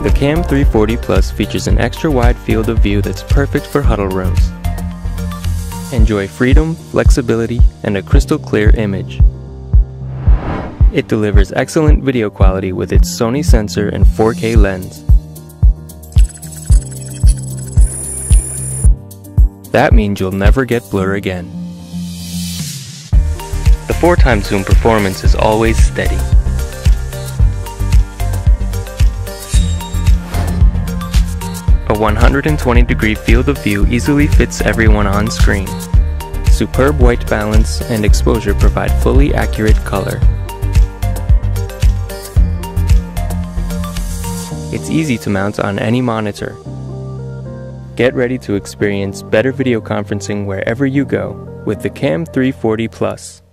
The CAM340 Plus features an extra-wide field of view that's perfect for huddle rooms. Enjoy freedom, flexibility, and a crystal-clear image. It delivers excellent video quality with its Sony sensor and 4K lens. That means you'll never get blur again. The 4x zoom performance is always steady. A 120-degree field of view easily fits everyone on screen. Superb white balance and exposure provide fully accurate color. It's easy to mount on any monitor. Get ready to experience better video conferencing wherever you go with the CAM340 Plus.